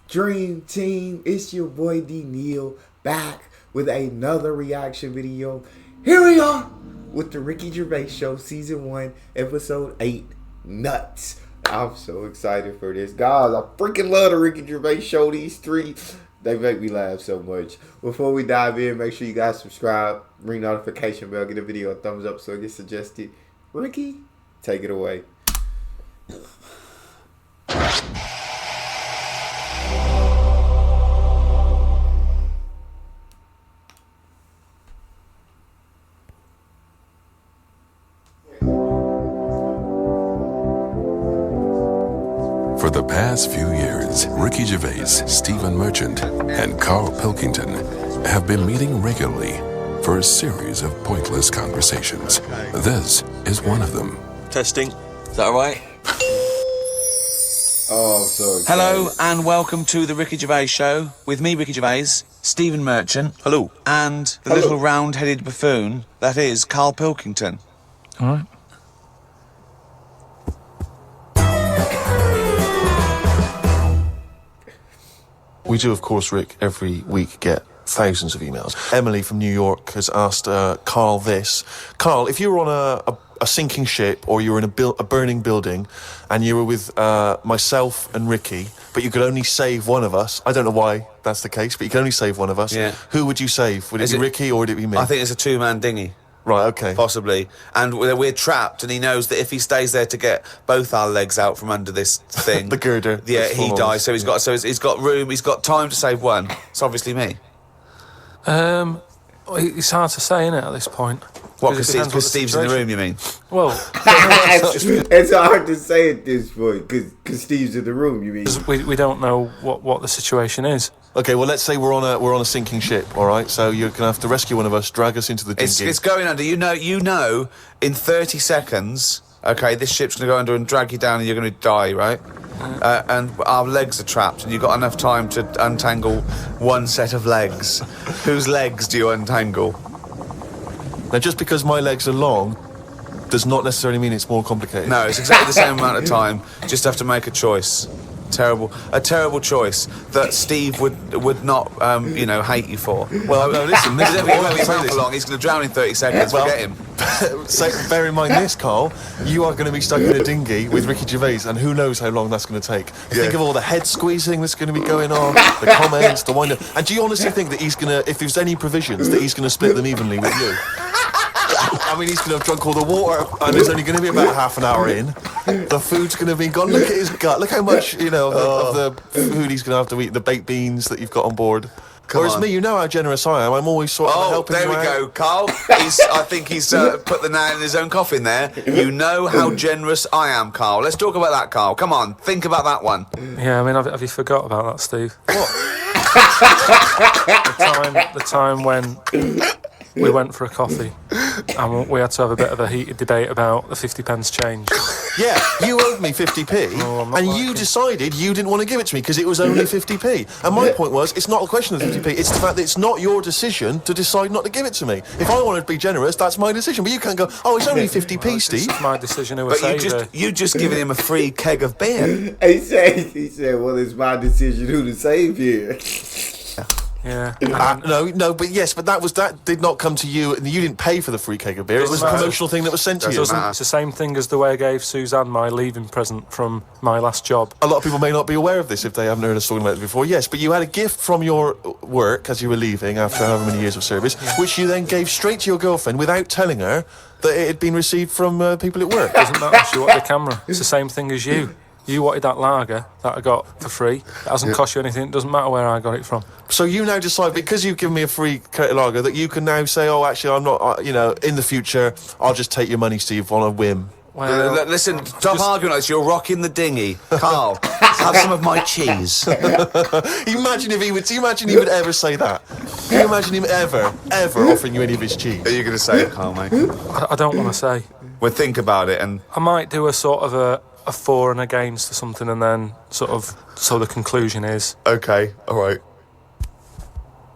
Dream Team? It's your boy D Neil back with another reaction video. Here we are with the Ricky Gervais Show Season 1 Episode 8 Nuts. I'm so excited for this. Guys, I freaking love the Ricky Gervais Show. These three, they make me laugh so much. Before we dive in, make sure you guys subscribe, ring notification bell, give the video a thumbs up so it gets suggested. Ricky, take it away. For the past few years, Ricky Gervais, Stephen Merchant, and Carl Pilkington have been meeting regularly for a series of pointless conversations. This is one of them. Testing. Is that all right? Oh, I'm so excited. Hello and welcome to the Ricky Gervais Show with me, Ricky Gervais, Stephen Merchant. Hello. And the little round-headed buffoon that is Carl Pilkington. All right. We do, of course, Rick, every week get thousands of emails. Emily from New York has asked Carl this. Carl, if you were on a sinking ship or you were in a burning building and you were with myself and Ricky, but you could only save one of us, I don't know why that's the case, but you can only save one of us, who would you save? Would it be Ricky or would it be me? I think it's a two-man dinghy. Right, okay. Possibly. And we're trapped, and he knows that if he stays there to get both our legs out from under this thing... the girder. Yeah, he dies. So he's got room, he's got time to save one. It's obviously me. It's hard to say, isn't it, at this point? What, because Steve's in the room, you mean? Well... it's hard to say at this point, because Steve's in the room, you mean? We don't know what the situation is. Okay, well, let's say we're on a sinking ship, all right? So you're going to have to rescue one of us, drag us into the dinghy. It's going under. You know, in 30 seconds, okay, this ship's going to go under and drag you down and you're going to die, right? And our legs are trapped and you've got enough time to untangle one set of legs. Whose legs do you untangle? Now, just because my legs are long does not necessarily mean it's more complicated. No, it's exactly the same amount of time. Just have to make a choice. A terrible choice that Steve would not, hate you for. Well, no, listen, this is won't be around for long. He's going to drown in 30 seconds. Well, forget him. So bear in mind this, Carl. You are going to be stuck in a dinghy with Ricky Gervais, and who knows how long that's going to take. Think of all the head squeezing that's going to be going on, the comments, the wind up. And do you honestly think that he's going to, if there's any provisions, that he's going to split them evenly with you? I mean, he's going to have drunk all the water, and there's only going to be about half an hour in. The food's going to be gone. Look at his gut. Look how much, of the food he's going to have to eat, the baked beans that you've got on board. Whereas me, you know how generous I am. I'm always sort of helping you out. Oh, there we go, Carl. I think he's put the nail in his own coffin there. You know how generous I am, Carl. Let's talk about that, Carl. Come on, think about that one. Yeah, I mean, have you forgot about that, Steve? What? the time when we went for a coffee and we had to have a bit of a heated debate about the 50p change. Yeah, you owed me 50p, and you decided you didn't want to give it to me because it was only 50p. And my point was, it's not a question of 50p, it's the fact that it's not your decision to decide not to give it to me. If I wanted to be generous, that's my decision, but you can't go, oh, it's only 50p, Steve. It's my decision who But you just given him a free keg of beer. He said, well, it's my decision who to save here. Yeah. But that did not come to you, and you didn't pay for the free keg of beer. It was a promotional thing that was sent to you. It's the same thing as the way I gave Suzanne my leaving present from my last job. A lot of people may not be aware of this if they haven't heard us talking about it before. Yes, but you had a gift from your work as you were leaving after however many years of service, which you then gave straight to your girlfriend without telling her that it had been received from people at work. Doesn't matter, she wanted the camera. It's the same thing as you. You wanted that lager that I got for free. It hasn't cost you anything. It doesn't matter where I got it from. So you now decide, because you've given me a free crate of lager, that you can now say, oh, actually, I'm not, in the future, I'll just take your money, Steve, on a whim. Well, listen, stop arguing like this. You're rocking the dinghy. Carl, have some of my cheese. Imagine if he would ever say that. Can you imagine him ever offering you any of his cheese? Are you going to say it, Carl, mate? I don't want to say. Well, think about it and... I might do a sort of a for and against or something, and then so the conclusion is... Okay, all right.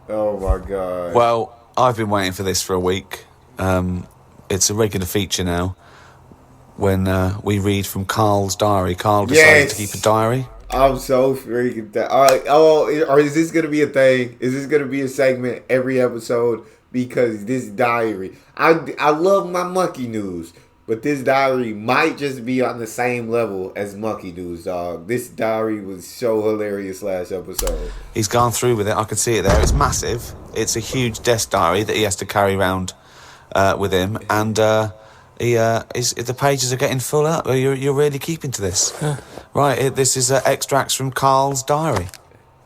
Oh, my God. Well, I've been waiting for this for a week. It's a regular feature now. When we read from Carl's diary. Carl decided to keep a diary. I'm so freaking. All right. Oh, or is this gonna be a thing? Is this gonna be a segment every episode? Because this diary, I love my monkey news, but this diary might just be on the same level as monkey news, dog. This diary was so hilarious last episode. He's gone through with it. I can see it there. It's massive. It's a huge desk diary that he has to carry around with him, and the pages are getting full up. You're really keeping to this, right? This is extracts from Carl's diary.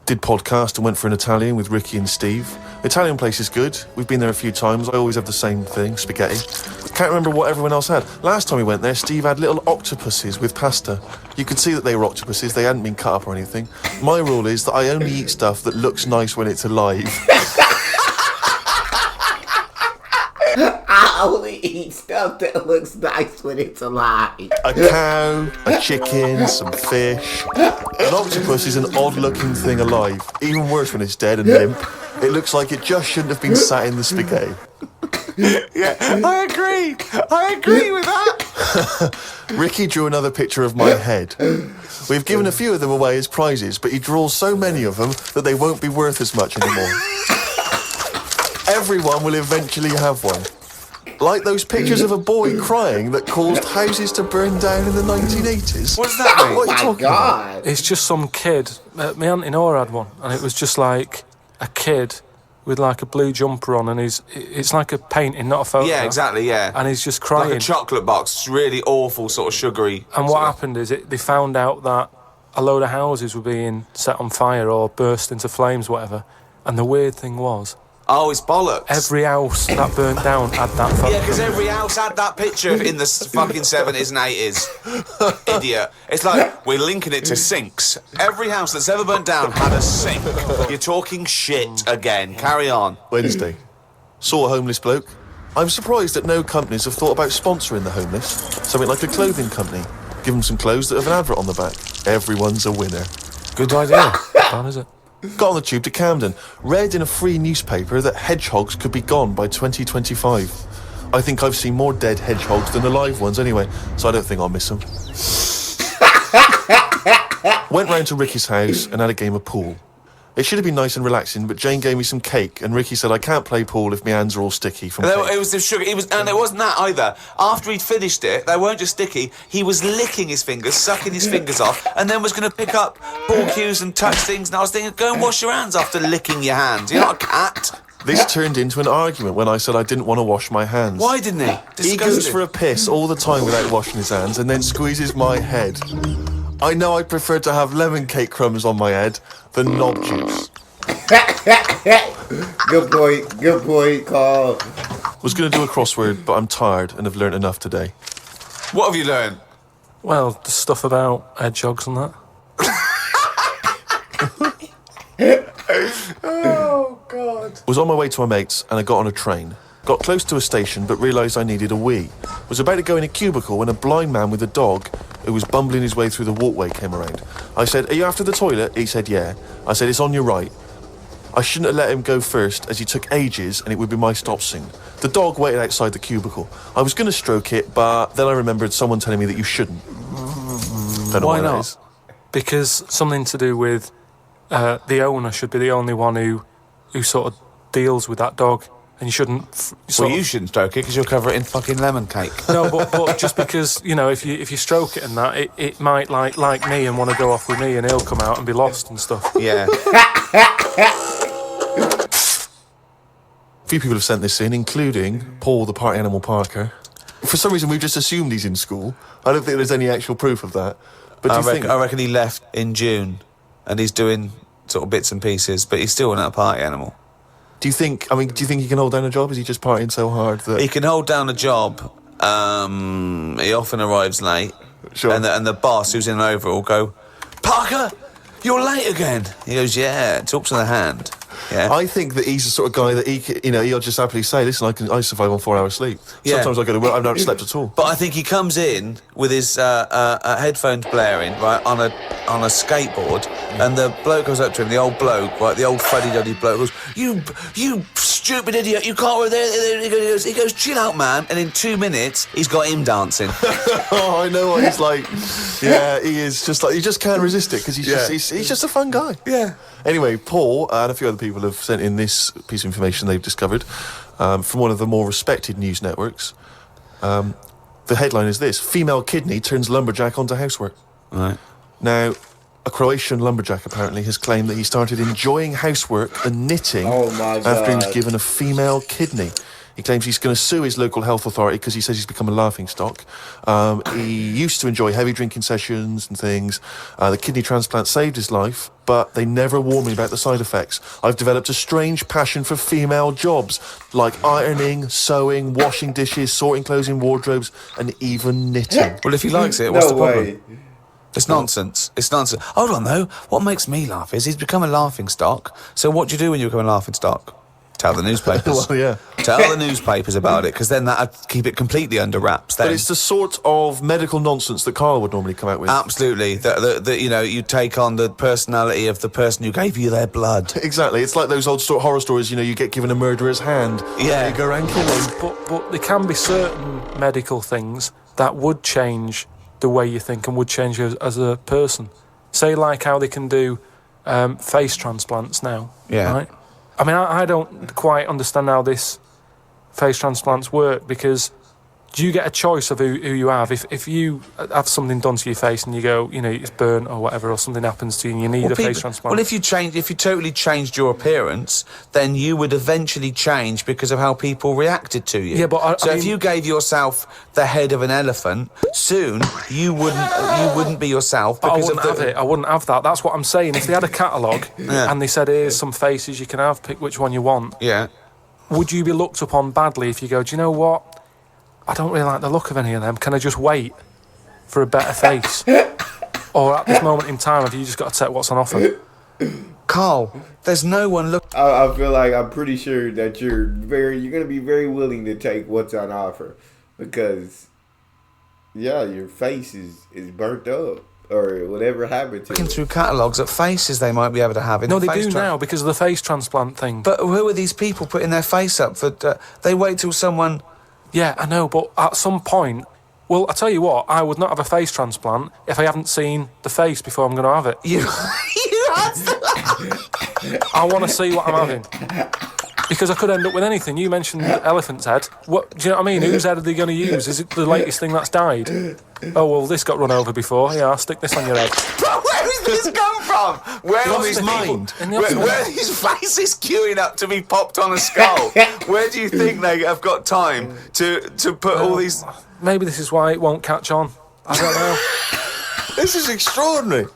Did podcast and went for an Italian with Ricky and Steve. The Italian place is good. We've been there a few times. I always have the same thing, spaghetti. Can't remember what everyone else had. Last time we went there, Steve had little octopuses with pasta. You could see that they were octopuses. They hadn't been cut up or anything. My rule is that I only eat stuff that looks nice when it's alive. I only eat stuff that looks nice when it's alive. A cow, a chicken, some fish. An octopus is an odd-looking thing alive. Even worse when it's dead and limp. It looks like it just shouldn't have been sat in the spaghetti. Yeah, I agree with that. Ricky drew another picture of my head. We've given a few of them away as prizes, but he draws so many of them that they won't be worth as much anymore. Everyone will eventually have one. Like those pictures of a boy crying that caused houses to burn down in the 1980s. What does that mean? What are you talking about? It's just some kid. My auntie Nora had one, and it was just like a kid with like a blue jumper on, and it's like a painting, not a photo. Yeah, exactly, yeah. And he's just crying. Like a chocolate box. It's really awful, sort of sugary. And what happened is they found out that a load of houses were being set on fire or burst into flames, whatever. And the weird thing was, Oh, it's bollocks. every house that burnt down had that photo. Yeah, because every house had that picture in the fucking 70s and 80s. Idiot. It's like, we're linking it to sinks. Every house that's ever burnt down had a sink. You're talking shit again. Carry on. Wednesday. Saw a homeless bloke. I'm surprised that no companies have thought about sponsoring the homeless. Something like a clothing company. Give them some clothes that have an advert on the back. Everyone's a winner. Good idea. Fun, is it? Got on the tube to Camden. Read in a free newspaper that hedgehogs could be gone by 2025. I think I've seen more dead hedgehogs than alive ones anyway, so I don't think I'll miss them. Went round to Ricky's house and had a game of pool. It should have been nice and relaxing, but Jane gave me some cake, and Ricky said I can't play pool if my hands are all sticky from cake. It was the sugar. And it wasn't that either. After he'd finished it, they weren't just sticky. He was licking his fingers, sucking his fingers off, and then was going to pick up ball cues and touch things. And I was thinking, go and wash your hands after licking your hands. You're not a cat. This turned into an argument when I said I didn't want to wash my hands. Why didn't he? Disgusting. He goes for a piss all the time without washing his hands and then squeezes my head. I know I prefer to have lemon cake crumbs on my head than knob juice. Good point, Carl. Was going to do a crossword, but I'm tired and have learnt enough today. What have you learned? Well, the stuff about hedgehogs and that. Oh, God. Was on my way to my mates and I got on a train. Got close to a station but realised I needed a wee. Was about to go in a cubicle when a blind man with a dog who was bumbling his way through the walkway came around. I said, "Are you after the toilet?" He said, "Yeah." I said, "It's on your right." I shouldn't have let him go first as he took ages and it would be my stop soon. The dog waited outside the cubicle. I was going to stroke it, but then I remembered someone telling me that you shouldn't. Don't know Why why that not? is. Because something to do with the owner should be the only one who sort of deals with that dog. And you shouldn't... Well, you shouldn't stroke it because you'll cover it in fucking lemon cake. No, but just because, you know, if you stroke it and that, it might like me and want to go off with me and he'll come out and be lost and stuff. Yeah. A few people have sent this in, including Paul, the party animal Parker. For some reason, we've just assumed he's in school. I don't think there's any actual proof of that. But do you think... I reckon he left in June and he's doing sort of bits and pieces, but he's still a party animal. Do you think he can hold down a job? Is he just partying so hard that... He can hold down a job. He often arrives late. Sure. And the boss, who's in over, will go, "Parker, you're late again." He goes, "Yeah," talks to the hand. Yeah. I think that he's the sort of guy that he'll just happily say, "Listen, I survive on 4 hours sleep. Yeah. Sometimes I go to work, I've not slept at all." But I think he comes in with his headphones blaring, right, on a skateboard, and the bloke goes up to him, the old bloke, right, the old fuddy-duddy bloke goes, You stupid idiot, you can't wear that. He goes, chill out, man. And in 2 minutes, he's got him dancing. Oh, I know what he's like. Yeah, he is just like, you just can't resist it because he's just a fun guy. Yeah. Anyway, Paul and a few other people have sent in this piece of information they've discovered from one of the more respected news networks. The headline is this: female kidney turns lumberjack onto housework. Right. Now, a Croatian lumberjack apparently has claimed that he started enjoying housework and knitting after he was given a female kidney. He claims he's going to sue his local health authority because he says he's become a laughingstock. He used to enjoy heavy drinking sessions and things. The kidney transplant saved his life, but they never warned me about the side effects. I've developed a strange passion for female jobs, like ironing, sewing, washing dishes, sorting clothes in wardrobes, and even knitting. Well, if he likes it, what's the problem? Way. It's nonsense. It's nonsense. Hold on, though. What makes me laugh is he's become a laughing stock. So what do you do when you become a laughing stock? Tell the newspapers. Well, yeah. Tell the newspapers about it, because then that'd keep it completely under wraps. Then. But it's the sort of medical nonsense that Carl would normally come out with. Absolutely. That you know, you take on the personality of the person who gave you their blood. Exactly. It's like those old horror stories, you know, you get given a murderer's hand. Yeah. You go around killing. But there can be certain medical things that would change the way you think and would change you as a person. Say like how they can do face transplants now. Yeah. Right? I mean, I don't quite understand how this face transplants work, because do you get a choice of who you have? If you have something done to your face and you go, you know, it's burnt or whatever, or something happens to you and you need a face transplant. Well, if you totally changed your appearance, then you would eventually change because of how people reacted to you. Yeah, but if you gave yourself the head of an elephant, soon you wouldn't be yourself because I wouldn't have that. That's what I'm saying. If they had a catalogue and they said, here's some faces you can have, pick which one you want. Yeah. Would you be looked upon badly if you go, do you know what? I don't really like the look of any of them. Can I just wait for a better face? Or at this moment in time, have you just got to take what's on offer? Carl, there's no one I feel like I'm pretty sure that you're going to be very willing to take what's on offer, because your face is burnt up or whatever happened to looking it. through catalogues at faces they might be able to have in No, the they face do now because of the face transplant thing. But who are these people putting their face up for? They wait till someone. Yeah, I know, but at some point, well, I tell you what, I would not have a face transplant if I haven't seen the face before I'm going to have it. You had to. I want to see what I'm having. Because I could end up with anything. You mentioned elephant's head. What, do you know what I mean? Whose head are they going to use? Is it the latest thing that's died? Oh, well, this got run over before. Yeah, I'll stick this on your head. But where has this come from? Where are these mind? Where are these faces queuing up to be popped on a skull? Where do you think they have got time to put all these? Maybe this is why it won't catch on. I don't know. This is extraordinary.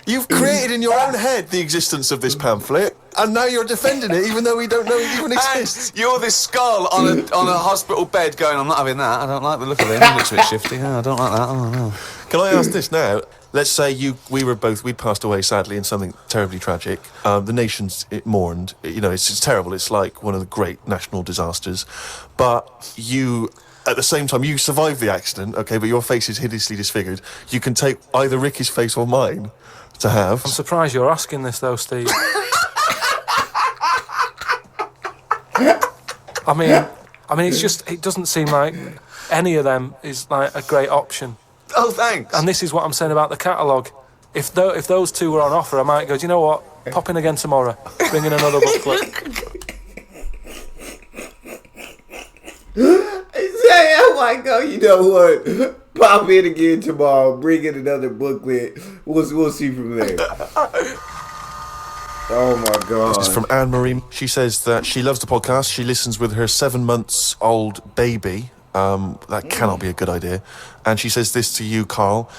You've created in your own head the existence of this pamphlet, and now you're defending it, even though we don't know it even exists. And you're this skull on a hospital bed going, I'm not having that. I don't like the look of him. He looks a bit shifty. I don't like that. Oh, no. Can I ask this now? Let's say we'd passed away sadly in something terribly tragic. The nation's mourned. You know, it's terrible. It's like one of the great national disasters. But you, at the same time, you survived the accident, okay, but your face is hideously disfigured. You can take either Ricky's face or mine to have. I'm surprised you're asking this, though, Steve. I mean, it's just, it doesn't seem like any of them is like a great option. Oh, thanks. And this is what I'm saying about the catalogue. If those two were on offer, I might go, do you know what? Pop in again tomorrow. Bring in another booklet. I might go, you know what? Pop in again tomorrow. Bring in another booklet. We'll see from there. Oh my God. This is from Anne-Marie. She says that she loves the podcast. She listens with her 7-month-old baby. That cannot be a good idea. And she says this to you, Carl.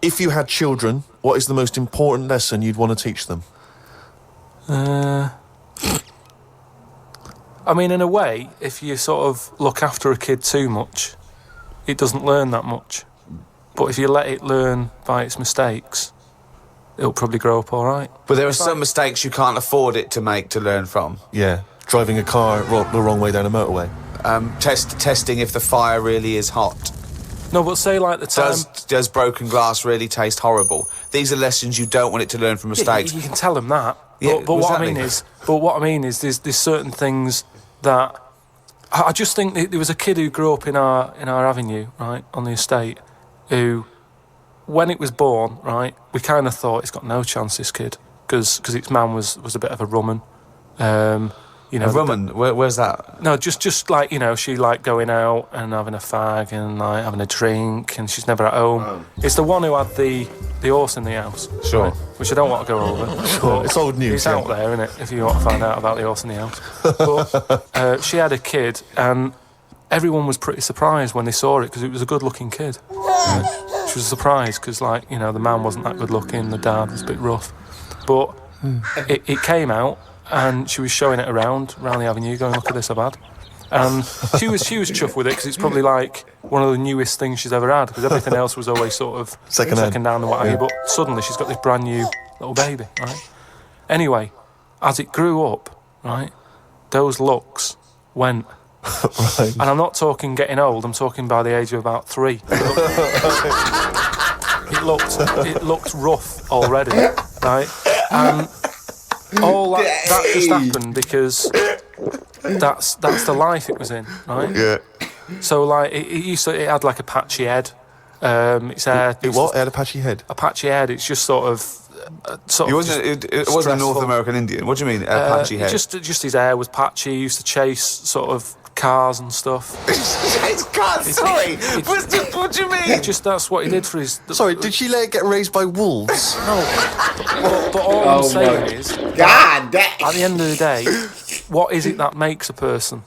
If you had children, what is the most important lesson you'd want to teach them? I mean, in a way, if you sort of look after a kid too much, it doesn't learn that much. But if you let it learn by its mistakes, it'll probably grow up all right. But there are some mistakes you can't afford it to make to learn from. Yeah, driving a car the wrong way down a motorway. Testing if the fire really is hot. No, but say like the time... Does broken glass really taste horrible? These are lessons you don't want it to learn from mistakes. You can tell them that. Yeah, but what exactly. I mean is there's certain things that I just think there was a kid who grew up in our avenue, right, on the estate, who, when it was born, right, we kind of thought it's got no chance, this kid, because its man was a bit of a rumman. You know, A rumman? Where's that? No, just like, you know, she like going out and having a fag and like having a drink, and she's never at home. It's the one who had the horse in the house. Sure. Right, which I don't want to go over. But It's old news. it's out there, isn't it, if you want to find out about the horse in the house. But she had a kid, and everyone was pretty surprised when they saw it because it was a good-looking kid. Right? She was surprised because, like, you know, the man wasn't that good-looking, the dad was a bit rough. But it came out, and she was showing it around the avenue, going, "Look at this I've had." And she was chuffed with it because it's probably like one of the newest things she's ever had, because everything else was always sort of second down and what have you. But suddenly she's got this brand new little baby, right? Anyway, as it grew up, right, those looks went. Right. And I'm not talking getting old, I'm talking by the age of about 3. It looked rough already, right? And all that just happened because that's the life it was in, right? Yeah. So like it had like a patchy head. Its hair. It what? It had a patchy head. A patchy head. It's just sort of. It wasn't a North American Indian. What do you mean? A patchy head? Just his hair was patchy. He used to chase sort of cars and stuff. It's cars. Sorry. What do you mean? Just that's what he did for his. Sorry, did she let it get raised by wolves? No. But all I'm saying is, God damn. at the end of the day, what is it that makes a person?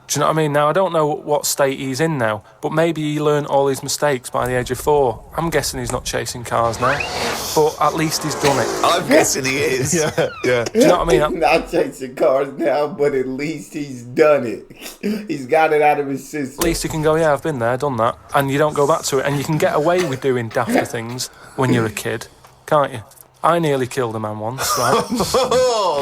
Do you know what I mean? Now, I don't know what state he's in now, but maybe he learned all his mistakes by the age of 4. I'm guessing he's not chasing cars now, but at least he's done it. I'm guessing he is. Yeah. Do you know what I mean? He's not chasing cars now, but at least he's done it. He's got it out of his system. At least you can go, yeah, I've been there, done that, and you don't go back to it, and you can get away with doing dafter things when you're a kid, can't you? I nearly killed a man once, right?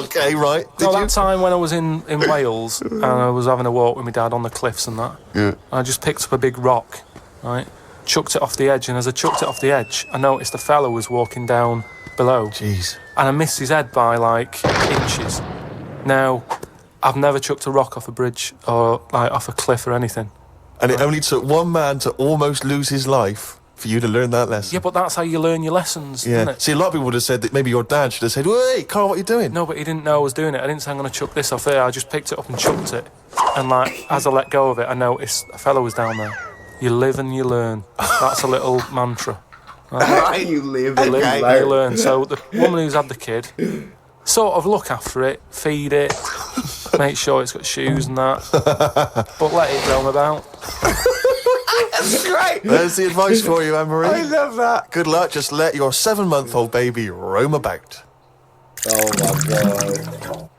Okay, right. No, that time when I was in Wales and I was having a walk with my dad on the cliffs and that, I just picked up a big rock, right? Chucked it off the edge, and as I chucked it off the edge, I noticed a fella was walking down below. Jeez. And I missed his head by like inches. Now, I've never chucked a rock off a bridge or like off a cliff or anything. And it only took one man to almost lose his life for you to learn that lesson. Yeah, but that's how you learn your lessons, isn't it? See, a lot of people would have said that maybe your dad should have said, "Wait, Carl, what are you doing?" No, but he didn't know I was doing it. I didn't say I'm going to chuck this off here. I just picked it up and chucked it. And like, as I let go of it, I noticed a fella was down there. You live and you learn. That's a little mantra. Right? You live You live and you learn. So the woman who's had the kid, sort of look after it, feed it, make sure it's got shoes and that, but let it roam about. That's great. There's the advice for you, Anne-Marie. I love that. Good luck. Just let your 7-month-old baby roam about. Oh my God.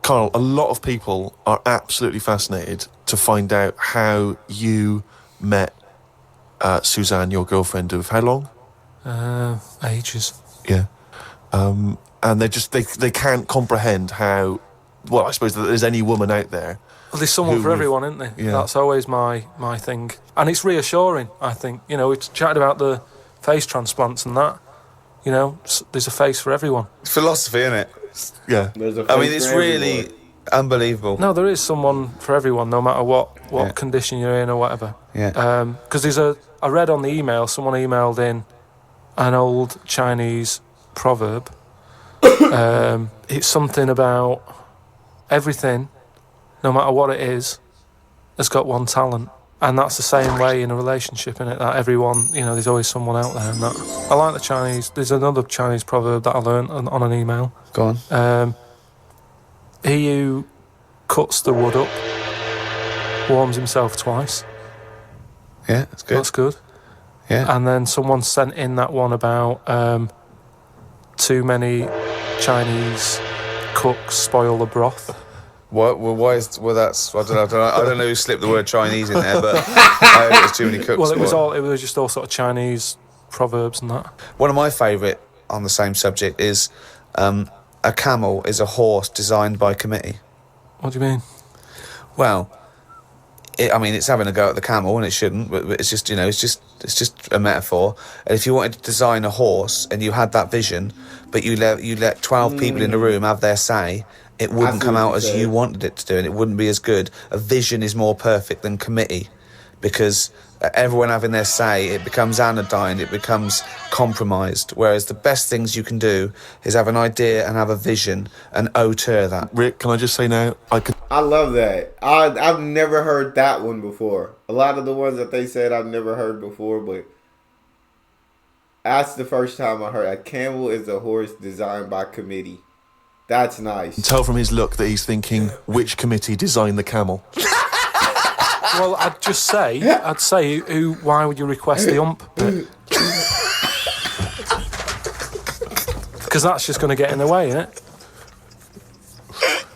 Carl, a lot of people are absolutely fascinated to find out how you met Suzanne, your girlfriend of how long? Ages. Yeah. And they can't comprehend how, well, I suppose that there's any woman out there. Well, there's someone for everyone, isn't there? Yeah. That's always my thing. And it's reassuring, I think. You know, we chatted about the face transplants and that. You know, there's a face for everyone. It's philosophy, isn't it? Yeah. I mean, it's really unbelievable. No, there is someone for everyone, no matter what condition you're in or whatever. Yeah. Because I read on the email, someone emailed in an old Chinese proverb. It's something about everything, no matter what it is, has got one talent. And that's the same way in a relationship, innit? That everyone, you know, there's always someone out there and that. I like the Chinese, there's another Chinese proverb that I learned on an email. Go on. He who cuts the wood up warms himself twice. Yeah, that's good. That's good. Yeah. And then someone sent in that one about too many Chinese cooks spoil the broth. What? Well, why is? Well, that's. I don't know who slipped the word Chinese in there, but I heard it was too many cooks. Well, it was just all sort of Chinese proverbs and that. One of my favourite on the same subject is a camel is a horse designed by committee. What do you mean? Well, it's having a go at the camel, and it shouldn't. But it's just, you know, it's just a metaphor. And if you wanted to design a horse and you had that vision, but you let 12 people in the room have their say, it wouldn't see come what out you're as saying. you wanted it to do, and it wouldn't be as good. A vision is more perfect than committee, because everyone having their say, it becomes anodyne, it becomes compromised. Whereas the best things you can do is have an idea and have a vision and auteur that. Rick, can I just say now, I love that. I've never heard that one before. A lot of the ones that they said I've never heard before, but that's the first time I heard. A camel is a horse designed by committee. That's nice. tell from his look that he's thinking, which committee designed the camel? Well, I'd say, why would you request the ump bit? Because that's just going to get in the way, isn't it?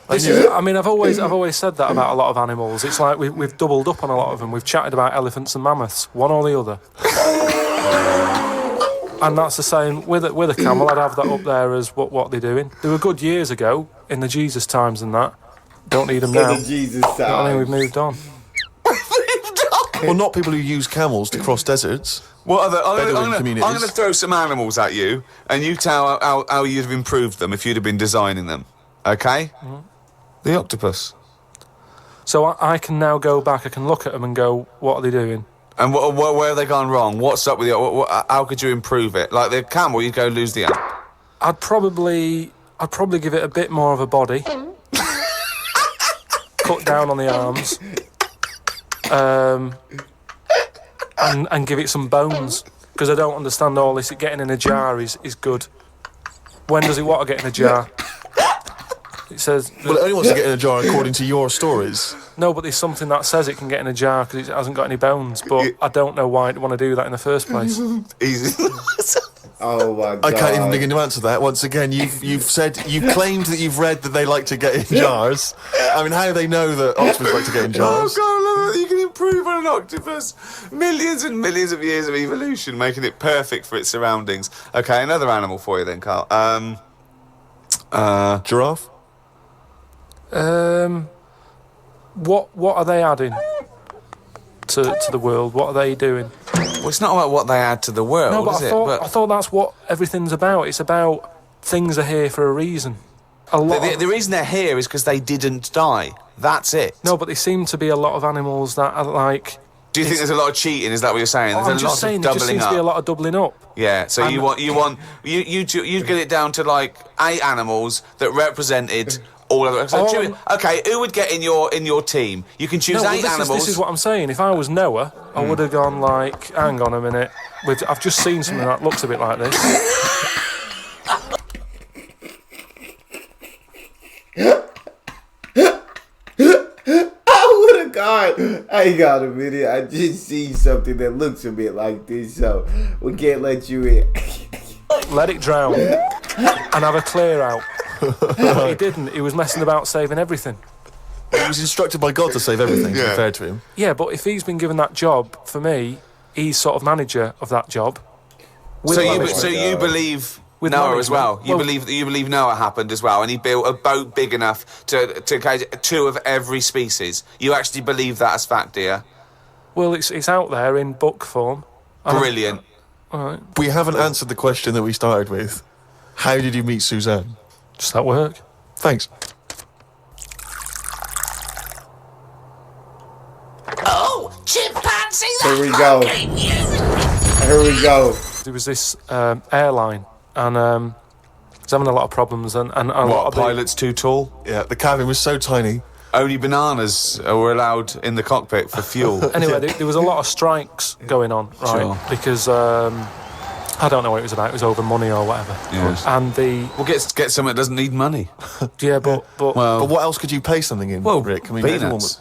I've always said that about a lot of animals. It's like we've doubled up on a lot of them. We've chatted about elephants and mammoths, one or the other. And that's the same with a camel. I'd have that up there as what they're doing. They were good years ago in the Jesus times and that. Don't need them now. In the Jesus I think time. we've moved on. Well, not people who use camels to cross deserts. What are the, Bedouin communities. I'm going to throw some animals at you, and you tell how you'd have improved them if you'd have been designing them. Okay? Mm-hmm. The octopus. So I can now go back, I can look at them and go, what are they doing? And where have they gone wrong? What's up with it? How could you improve it? Like the camel, you'd go lose the amp. I'd probably give it a bit more of a body. Cut down on the arms. And give it some bones. Because I don't understand all this. Getting in a jar is good. When does it want to get in a jar? It says... Well, it only wants to get in a jar according to your stories. No, but there's something that says it can get in a jar because it hasn't got any bones. But I don't know why it'd want to do that in the first place. Easy. Oh my god. I can't even begin to answer that. Once again, you've claimed that you've read that they like to get in jars. I mean, how do they know that octopus like to get in jars? Oh God, look, you can improve on an octopus. Millions and millions of years of evolution, making it perfect for its surroundings. Okay, another animal for you then, Carl. Giraffe? What are they adding to the world? What are they doing? Well, it's not about what they add to the world, No, but is I thought that's what everything's about. It's about things are here for a reason. The reason they're here is because they didn't die. That's it. No, but there seem to be a lot of animals that are like... Do you think there's a lot of cheating? Is that what you're saying? There's I'm a just lot saying, of there just doubling seems to be a up. lot of doubling up. Yeah, so And- you get it down to like 8 animals that represented all of them. So okay, who would get in your team? You can choose No, 8 animals. This is what I'm saying. If I was Noah, I would have gone like, hang on a minute. I've just seen something that looks a bit like this. I would have gone. I got a minute. I just see something that looks a bit like this, so we can't let you in. Let it drown and have a clear out. But he didn't. He was messing about saving everything. He was instructed by God to save everything, to be fair to him. Yeah, but if he's been given that job, for me, he's sort of manager of that job. So you believe With Noah management. as well? You Well- believe Noah happened as well, and he built a boat big enough to catch 2 of every species. You actually believe that as fact, do you? Well, it's out there in book form. Brilliant. All right, We haven't answered the question that we started with. How did you meet Suzanne? just at work. Thanks. Oh, chimpanzee, Here we go. Here we go. There was this airline, and was having a lot of problems, and a lot What, of the- pilot's too tall? Yeah, the cabin was so tiny. Only bananas were allowed in the cockpit for fuel. Anyway, there was a lot of strikes going on, right? Sure. Because I don't know what it was about. It was over money or whatever. Yes. And Well, get something that doesn't need money. but But what else could you pay something in, Well, Rick? peanuts. everyone would-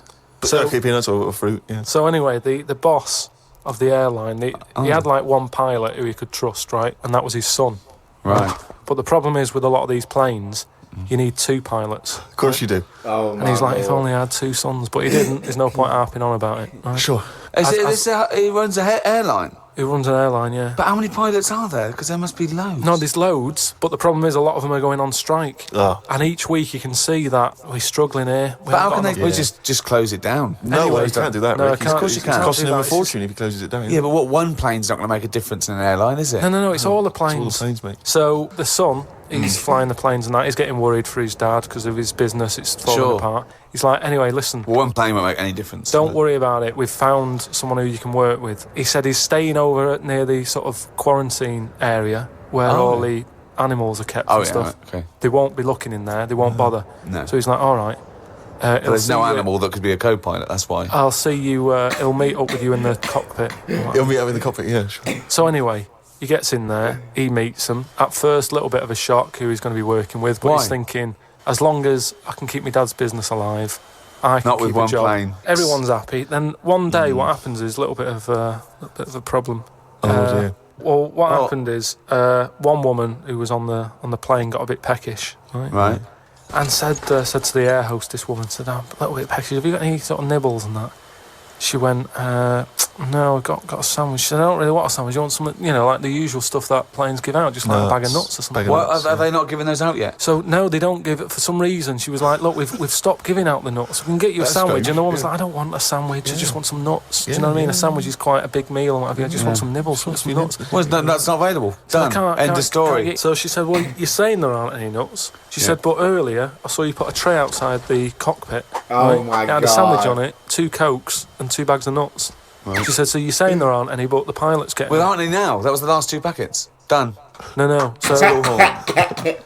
So- okay, peanuts or fruit, yeah. so anyway, the boss of the airline, he had like one pilot who he could trust, right? And that was his son. Right. But the problem is with a lot of these planes, you need 2 pilots. Of course you do. Oh my And he's like, if Lord. only I had 2 sons. But he didn't. There's no point harping on about it. Right? Sure. He runs an airline. He runs an airline, yeah. But how many pilots are there? Because there must be loads. No, there's loads, but the problem is a lot of them are going on strike. Ah. And each week you can see that we're struggling here. But how can they Yeah. just close it down? No Anyway, way, you can't do that, no, Rick. I can't. Of course you It's can't. costing do him a that. fortune if he closes it down. Yeah, but one plane's not going to make a difference in an airline, is it? No, it's all the It's all the planes. planes, mate. So the son, He's flying the planes and that. He's getting worried for his dad because of his business. It's falling apart. He's like, anyway, listen. Well, one plane won't make any difference. Don't worry about it. We've found someone who you can work with. He said he's staying over near the sort of quarantine area where all the animals are kept and stuff. Right, okay. They won't be looking in there. They won't bother. No. So he's like, all right. But there's no animal that could be a co-pilot, that's why. I'll see you. He'll meet up with you in the cockpit. He'll meet up in the cockpit, yeah, sure. So anyway, he gets in there, he meets them. At first, a little bit of a shock who he's going to be working with, but he's thinking, as long as I can keep my dad's business alive, I can Not keep with a one job. plane. Everyone's happy. Then one day, what happens is a little bit of a problem. Oh, dear. Well, what happened is one woman who was on the plane got a bit peckish, Right. and said to the air hostess woman, said, "I'm a little bit peckish. Have you got any sort of nibbles and that?" She went, "No, I got a sandwich." She said, "I don't really want a sandwich. You want something, like the usual stuff that planes give out, just like a bag of nuts or something." Are they not giving those out yet? So no, they don't give it for some reason. She was like, "Look, we've stopped giving out the nuts. We can get you a sandwich." strange. And the woman's like, "I don't want a sandwich. I just want some nuts." Do you know what I mean? A sandwich is quite a big meal and what have you. I just want some nibbles, some nuts. Well, that's not available. So I Done. End of story. So she said, "Well, you're saying there aren't any nuts." She said, "But earlier I saw you put a tray outside the cockpit. Oh my It had a sandwich on it, 2 Cokes and 2 bags of nuts." Right. She said, "So you're saying there aren't any, but the pilot's getting Well, them." aren't they now? That was the last 2 packets. Done. No. So,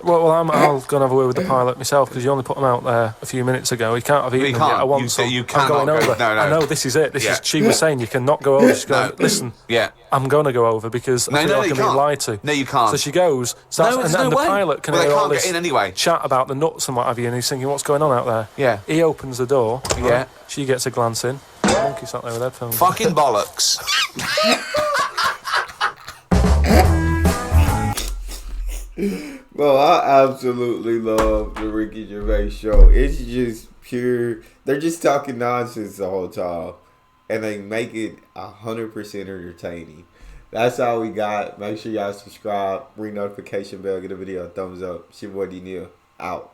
well, I'll go and have a word with the pilot myself because you only put them out there a few minutes ago. He can't have eaten them yet. I want some. You I'm cannot going go- over. no. I know this is it. She was saying you cannot go over. She's going, listen. Yeah. I'm going to go over because I feel like I'm being lied to. No, you can't. So she goes. There's no and the way. pilot can Well, they hear all can't this get in anyway. chat about the nuts and what have you, and he's thinking, what's going on out there? Yeah. He opens the door. Yeah. She gets a glance in. Monkey sat there with headphones. Fucking bollocks. Well, I absolutely love the Ricky Gervais show. It's just pure. They're just talking nonsense the whole time, and they make it 100% entertaining. That's all we got. Make sure y'all subscribe, ring notification bell, get a video a thumbs up. It's your boy D Neil out.